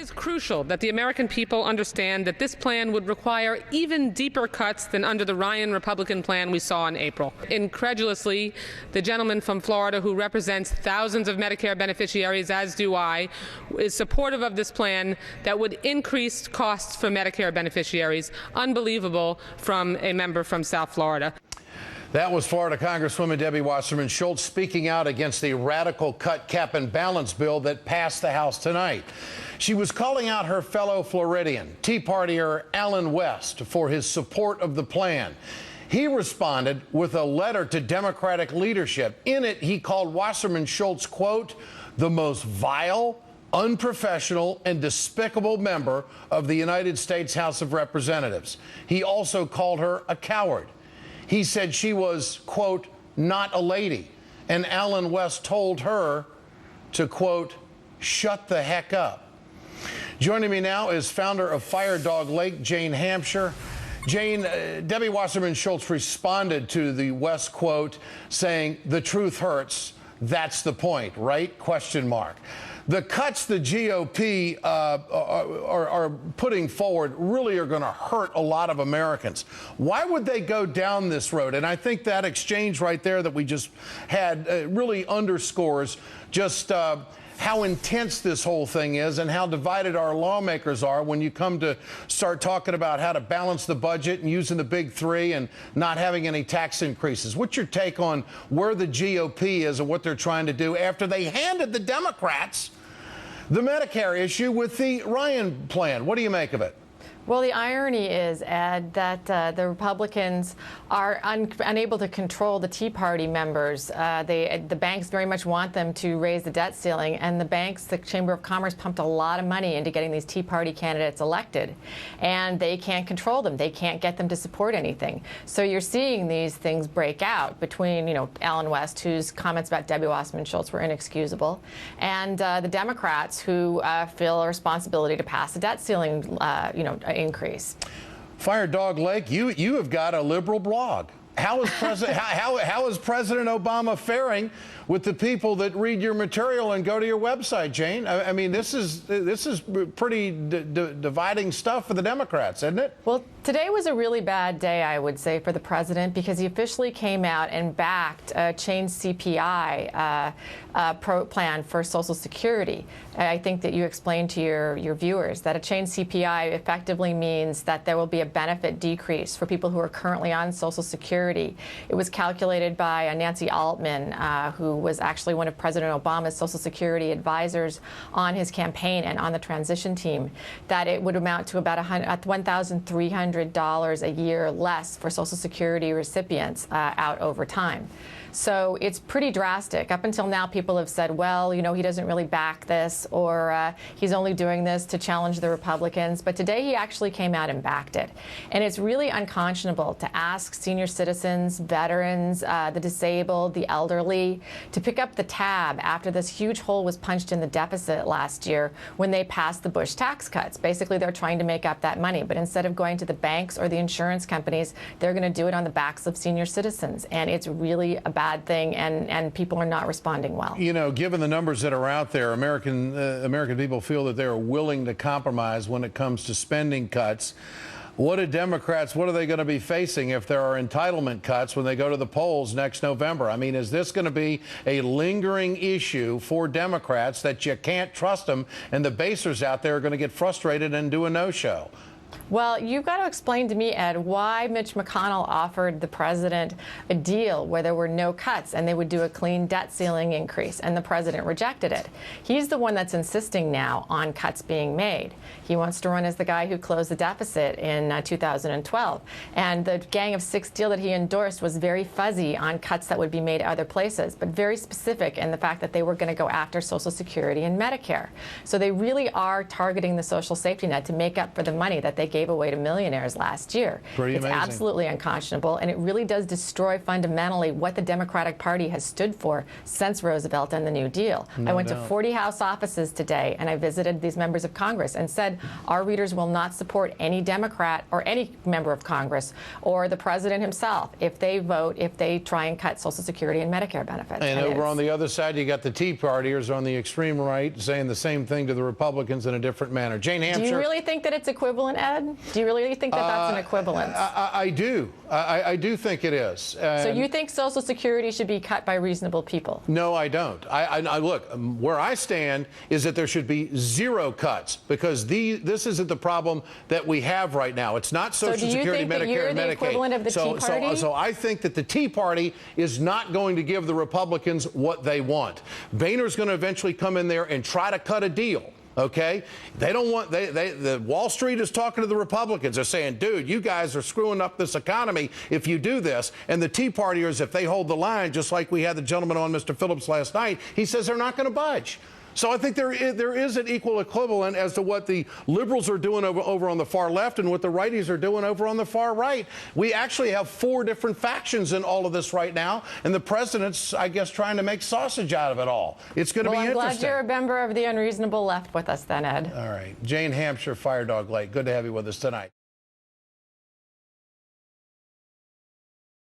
is crucial that the American people understand that this plan would require even deeper cuts than under the Ryan Republican plan we saw in April. Incredulously, the gentleman from Florida, who represents thousands of Medicare beneficiaries, as do I, is supportive of this plan that would increase costs for Medicare beneficiaries. Unbelievable from a member from South Florida. That was Florida Congresswoman Debbie Wasserman Schultz speaking out against the radical cut, cap, and balance bill that passed the House tonight. She was calling out her fellow Floridian, Tea Partier Alan West, for his support of the plan. He responded with a letter to Democratic leadership. In it, he called Wasserman Schultz, quote, the most vile, unprofessional, and despicable member of the United States House of Representatives. He also called her a coward. He said she was, quote, not a lady. And Alan West told her to, quote, shut the heck up. Joining me now is founder of Firedoglake Jane Hamsher. Jane, Debbie Wasserman Schultz responded to the West quote saying, the truth hurts. That's the point, right? Question mark. The cuts the GOP are putting forward really are going to hurt a lot of Americans. Why would they go down this road? And I think that exchange right there that we just had really underscores just how intense this whole thing is and how divided our lawmakers are when you come to start talking about how to balance the budget and using the big three and not having any tax increases. What's your take on where the GOP is and what they're trying to do after they handed the Democrats the Medicare issue with the Ryan plan? What do you make of it? Well, the irony is, Ed, that the Republicans are unable to control the Tea Party members. The banks very much want them to raise the debt ceiling, and the banks, the Chamber of Commerce, pumped a lot of money into getting these Tea Party candidates elected, and they can't control them. They can't get them to support anything. So you're seeing these things break out between, Alan West, whose comments about Debbie Wasserman Schultz were inexcusable, and the Democrats, who feel a responsibility to pass the debt ceiling, increase. Firedoglake, you have got a liberal blog. How is President Obama faring with the people that read your material and go to your website, Jane? I mean, this is pretty dividing stuff for the Democrats, isn't it? Well, today was a really bad day, I would say, for the president, because he officially came out and backed a changed CPI plan for Social Security. I think that you explained to your viewers that a changed CPI effectively means that there will be a benefit decrease for people who are currently on Social Security. It was calculated by Nancy Altman, who was actually one of President Obama's Social Security advisors on his campaign and on the transition team, that it would amount to about $1,300 a year less for Social Security recipients out over time. So it's pretty drastic. Up until now, people have said, well, he doesn't really back this, or he's only doing this to challenge the Republicans. But today he actually came out and backed it. And it's really unconscionable to ask senior citizens, veterans, the disabled, the elderly, to pick up the tab after this huge hole was punched in the deficit last year when they passed the Bush tax cuts. Basically, they're trying to make up that money. But instead of going to the banks or the insurance companies, they're going to do it on the backs of senior citizens. And it's really a bad thing, and people are not responding well. Given the numbers that are out there, American people feel that they're willing to compromise when it comes to spending cuts. What are they going to be facing if there are entitlement cuts when they go to the polls next November? I mean, is this going to be a lingering issue for Democrats that you can't trust them, and the basers out there are going to get frustrated and do a no-show? Well, you've got to explain to me, Ed, why Mitch McConnell offered the president a deal where there were no cuts and they would do a clean debt ceiling increase, and the president rejected it. He's the one that's insisting now on cuts being made. He wants to run as the guy who closed the deficit in 2012. And the Gang of Six deal that he endorsed was very fuzzy on cuts that would be made other places, but very specific in the fact that they were going to go after Social Security and Medicare. So they really are targeting the social safety net to make up for the money that that they gave away to millionaires last year. Pretty it's amazing. Absolutely unconscionable, and it really does destroy fundamentally what the Democratic Party has stood for since Roosevelt and the New Deal. I went to 40 House offices today, and I visited these members of Congress and said, our readers will not support any Democrat or any member of Congress or the president himself if they try and cut Social Security and Medicare benefits. And over on the other side, you got the Tea Partiers on the extreme right saying the same thing to the Republicans in a different manner. Jane Hamsher. Do you really think that it's equivalent, Ed? Do you really think that that's an equivalence? I do. I do think it is. So you think Social Security should be cut by reasonable people? No, I don't. I look, where I stand is that there should be zero cuts because this isn't the problem that we have right now. It's not Social Security, Medicare, and Medicaid. The equivalent of the Tea Party? So I think that the Tea Party is not going to give the Republicans what they want. Boehner's going to eventually come in there and try to cut a deal. Okay, they don't want. The Wall Street is talking to the Republicans. They're saying, "Dude, you guys are screwing up this economy if you do this." And the Tea Partiers, if they hold the line, just like we had the gentleman on, Mr. Phillips, last night, he says they're not going to budge. So I think there is an equal equivalent as to what the liberals are doing over on the far left and what the righties are doing over on the far right. We actually have 4 different factions in all of this right now, and the president's, I guess, trying to make sausage out of it all. It's going to be interesting. I'm glad you're a member of the unreasonable left with us then, Ed. All right. Jane Hamsher, Firedoglake, good to have you with us tonight.